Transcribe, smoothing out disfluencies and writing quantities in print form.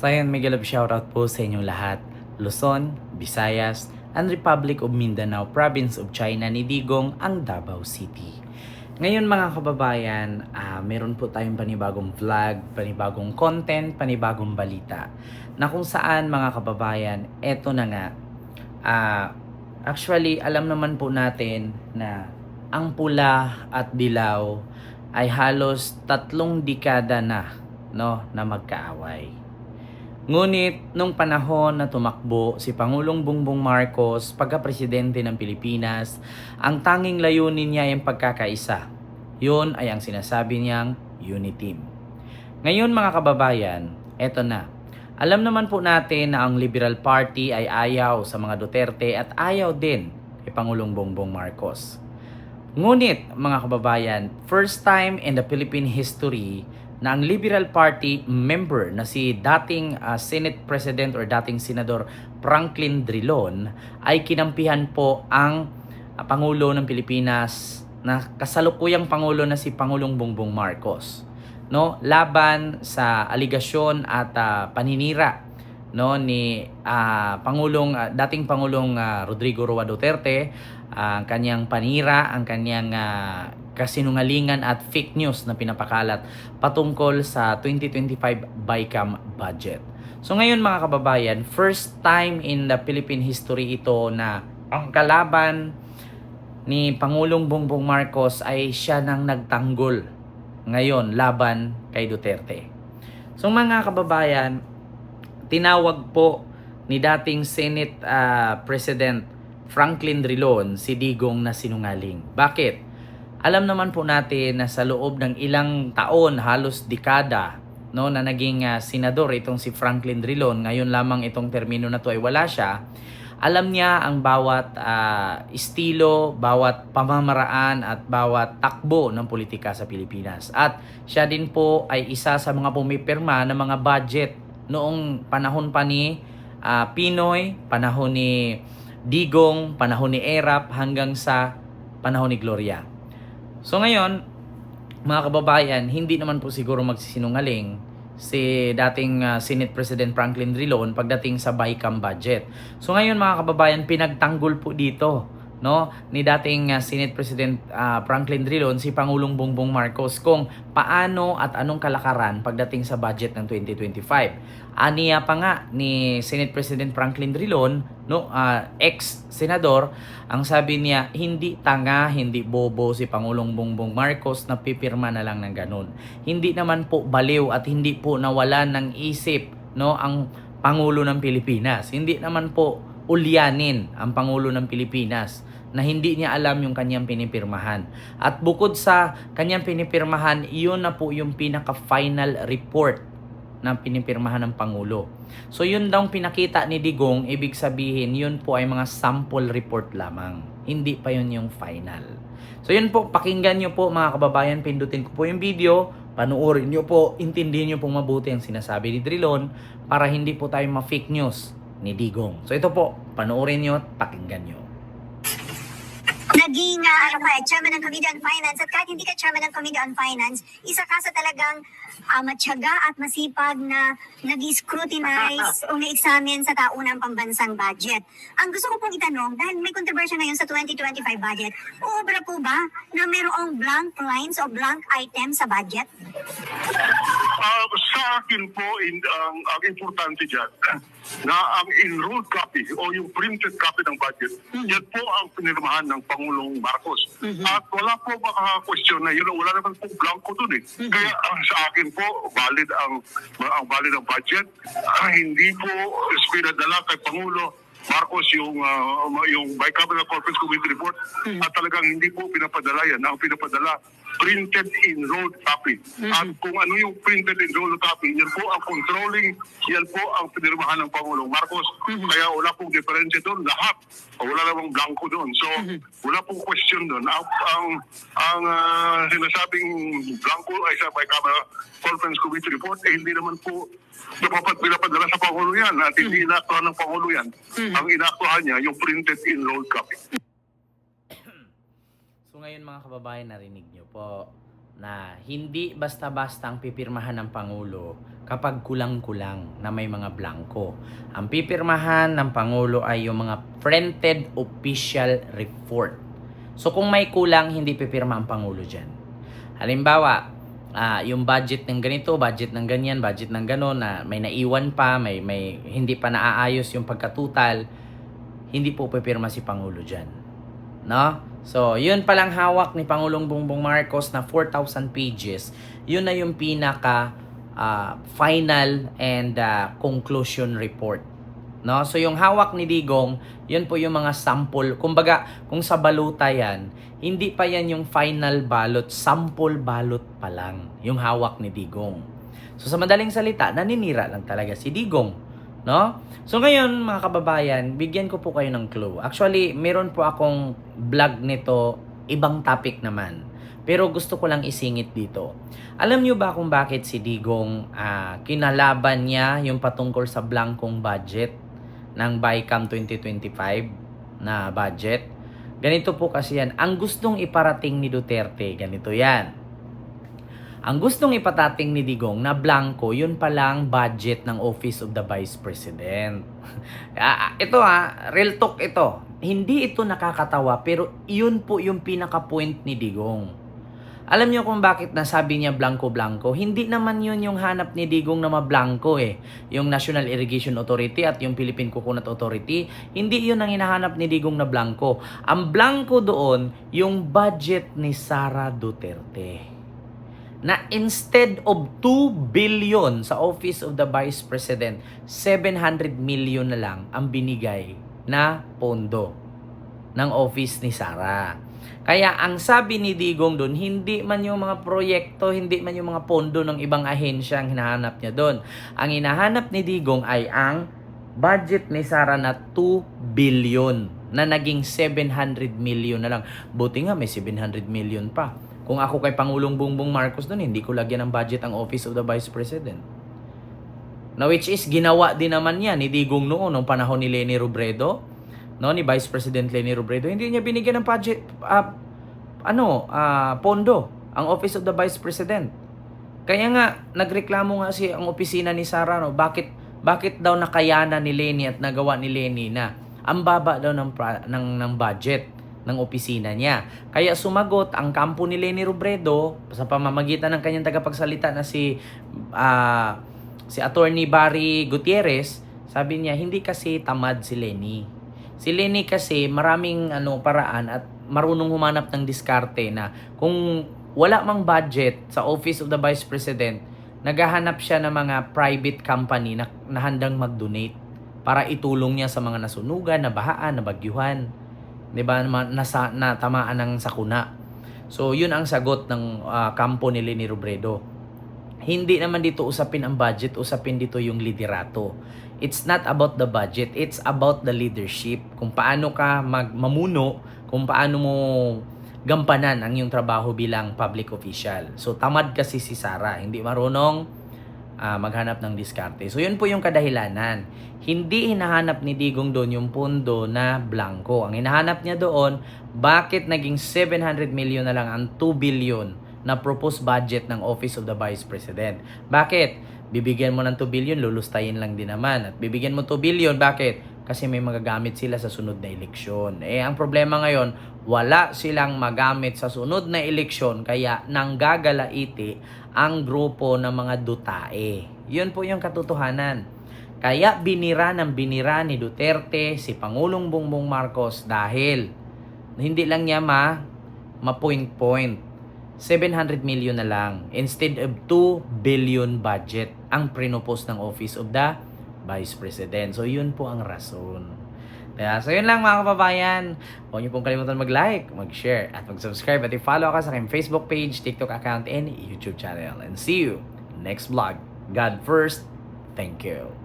So ayun, mega love shoutout po sa inyong lahat. Luzon, Visayas, and Republic of Mindanao, Province of China ni Digong, ang Davao City. Ngayon mga kababayan, meron po tayong panibagong vlog, panibagong content, panibagong balita. Na kung saan mga kababayan, eto na nga. Actually, alam naman po natin na ang pula at dilaw ay halos 3 dekada na, no, na magkaaway. Ngunit nung panahon na tumakbo si Pangulong Bongbong Marcos pagka-presidente ng Pilipinas, ang tanging layunin niya ay ang pagkakaisa. Yun ay ang sinasabi niyang Uniteam. Ngayon mga kababayan, eto na. Alam naman po natin na ang Liberal Party ay ayaw sa mga Duterte at ayaw din kay Pangulong Bongbong Marcos. Ngunit mga kababayan, first time in the Philippine history na ang Liberal Party member na si dating Senate President or dating Senador Franklin Drilon ay kinampihan po ang Pangulo ng Pilipinas na kasalukuyang Pangulo na si Pangulong Bongbong Marcos, no, laban sa aligasyon at paninira, no, ni dating Pangulong Rodrigo Roa Duterte, ang kanyang panira, ang kanyang kasinungalingan at fake news na pinapakalat patungkol sa 2025 BICAM budget. So ngayon mga kababayan, first time in the Philippine history ito na ang kalaban ni Pangulong Bongbong Marcos ay siya nang nagtanggol ngayon laban kay Duterte. So mga kababayan, tinawag po ni dating Senate President Franklin Drilon si Digong na sinungaling. Bakit? Alam naman po natin na sa loob ng ilang taon, halos dekada, no, na naging senador itong si Franklin Drilon, ngayon lamang itong termino na to ay wala siya. Alam niya ang bawat estilo, bawat pamamaraan at bawat takbo ng politika sa Pilipinas. At siya din po ay isa sa mga pumipirma ng mga budget noong panahon pa ni Pinoy, panahon ni Digong, panahon ni Erap hanggang sa panahon ni Gloria. So ngayon, mga kababayan, hindi naman po siguro magsisinungaling si dating Senate President Franklin Drilon pagdating sa BICAM budget. So ngayon mga kababayan, pinagtanggol po dito, no, ni dating Senate President Franklin Drilon si Pangulong Bongbong Marcos kung paano at anong kalakaran pagdating sa budget ng 2025. Aniya pa nga ni Senate President Franklin Drilon, no, ex-senador, ang sabi niya, hindi tanga, hindi bobo si Pangulong Bongbong Marcos na pipirma na lang ng ganun. Hindi naman po baliw at hindi po nawalan ng isip, no, ang Pangulo ng Pilipinas. Hindi naman po ulyanin ang Pangulo ng Pilipinas na hindi niya alam yung kanyang pinipirmahan. At bukod sa kanyang pinipirmahan, iyon na po yung pinaka-final report na pinipirmahan ng Pangulo. So yun daw pinakita ni Digong, ibig sabihin yun po ay mga sample report lamang. Hindi pa yun yung final. So yun po, pakinggan nyo po mga kababayan, pindutin ko po yung video, panuorin nyo po, intindihin nyo po mabuti ang sinasabi ni Drilon para hindi po tayo ma-fake news ni Digong. So ito po, panuorin nyo at pakinggan nyo. Naging chairman ng Committee on Finance at kahit hindi ka chairman ng Committee on Finance, isa ka sa talagang matyaga at masipag na nag-scrutinize o na-examine sa taunang pambansang budget. Ang gusto ko pong itanong, dahil may controversy ngayon sa 2025 budget, uubra po ba na mayroong blank lines o blank items sa budget? Sa akin po, ang importante dyan, na ang enrolled copy o yung printed copy ng budget, yan po ang pinirmahan ng Pangulong Marcos. At wala po makaka-question na yun, wala naman po blanco dun eh. Kaya sa akin po, valid ang valid ang budget. Hindi po pinadala kay Pangulo Marcos yung Bicameral Conference Committee report at talagang hindi po pinapadala yan. Ang pinapadala, printed enrolled copy. At kung ano yung printed enrolled copy, yan po ang controlling, yan po ang pinirmahan ng Pangulong Marcos. Kaya wala pong diferensya doon. Lahat. Wala namang blanco doon. So, wala pong question doon. Ang sinasabing blanco ay sa Bicameral Conference Committee report, hindi naman po dapat pinapadala sa Pangulo yan at hindi inaktuhan ng Pangulo yan. Ang inaktuhan niya, yung printed enrolled copy. So ngayon mga kababayan, narinig nyo po, na hindi basta-basta ang pipirmahan ng Pangulo kapag kulang-kulang na may mga blanco. Ang pipirmahan ng Pangulo ay yung mga printed official report. So kung may kulang, hindi pipirma ang Pangulo dyan. Halimbawa, yung budget ng ganito, budget ng ganyan, budget ng gano'n, na may naiwan pa, may hindi pa naaayos yung pagkatutal, hindi po pipirma si Pangulo dyan. No? So, yun palang hawak ni Pangulong Bongbong Marcos na 4,000 pages. Yun na yung pinaka final and conclusion report. No? So, yung hawak ni Digong, yun po yung mga sample. Kumbaga, kung sa baluta yan, hindi pa yan yung final ballot, sample ballot pa lang yung hawak ni Digong. So, sa madaling salita, naninira lang talaga si Digong. No? So ngayon mga kababayan, bigyan ko po kayo ng clue. Actually, meron po akong vlog nito, ibang topic naman. Pero gusto ko lang isingit dito. Alam nyo ba kung bakit si Digong kinalaban niya yung patungkol sa blankong budget ng BICAM 2025 na budget? Ganito po kasi yan. Ang gustong iparating ni Duterte, ganito yan. Ang gustong ipatating ni Digong na blanco, yun palang budget ng Office of the Vice President. Ito real talk ito. Hindi ito nakakatawa pero yun po yung pinaka-point ni Digong. Alam niyo kung bakit nasabi niya blanco-blanco? Hindi naman yun yung hanap ni Digong na mablanco eh. Yung National Irrigation Authority at yung Philippine Coconut Authority, hindi yun ang hinahanap ni Digong na blanco. Ang blanco doon, yung budget ni Sara Duterte. Na instead of 2 billion sa Office of the Vice President, 700 million na lang ang binigay na pondo ng office ni Sara. Kaya ang sabi ni Digong doon, hindi man yung mga proyekto, hindi man yung mga pondo ng ibang ahensya ang hinahanap niya doon. Ang hinahanap ni Digong ay ang budget ni Sara na 2 billion na naging 700 million na lang. Buti nga may 700 million pa. Kung ako kay Pangulong Bongbong Marcos doon, hindi ko lagyan ng budget ang Office of the Vice President. Now, which is, ginawa din naman yan ni Digong noon, noong panahon ni Leni Robredo, no, ni Vice President Leni Robredo. Hindi niya binigyan ng budget, pondo, ang Office of the Vice President. Kaya nga, nagreklamo nga ang opisina ni Sara, no, bakit daw nakayanan ni Leni at nagawa ni Leni na ang baba daw ng budget ng opisina niya. Kaya sumagot ang kampo ni Leni Robredo sa pamamagitan ng kanyang tagapagsalita na si Attorney Barry Gutierrez. Sabi niya, hindi kasi tamad si Leni. Si Leni kasi maraming paraan at marunong humanap ng diskarte na kung wala mang budget sa Office of the Vice President, naghahanap siya ng mga private company na handang mag-donate para itulong niya sa mga nasunugan, nabahaan, nabagyuhan. 'Di ba, natamaan ng sakuna. So, yun ang sagot ng kampo ni Leni Robredo. Hindi naman dito usapin ang budget, usapin dito yung liderato. It's not about the budget, it's about the leadership. Kung paano ka mamuno, kung paano mo gampanan ang iyong trabaho bilang public official. So, tamad kasi si Sara, hindi marunong maghanap ng diskarte. So, yun po yung kadahilanan. Hindi hinahanap ni Digong doon yung pondo na blanco. Ang hinahanap niya doon, bakit naging 700 million na lang ang 2 billion na proposed budget ng Office of the Vice President? Bakit? Bibigyan mo ng 2 billion, lulustayin lang din naman. At bibigyan mo 2 billion, bakit? Kasi may magagamit sila sa sunod na eleksyon. Ang problema ngayon, wala silang magamit sa sunod na eleksyon, kaya nanggagalaiti ang grupo ng mga dutae. Yun po yung katotohanan. Kaya binira ni Duterte si Pangulong Bongbong Marcos dahil hindi lang niya ma-point-point. 700 million na lang instead of 2 billion budget ang prinopose ng Office of the Vice President. So, yun po ang rason. Kaya, so yun lang mga kababayan. Huwag niyo pong kalimutan mag-like, mag-share, at mag-subscribe. At i-follow ka sa aking Facebook page, TikTok account, and YouTube channel. And see you next vlog. God first. Thank you.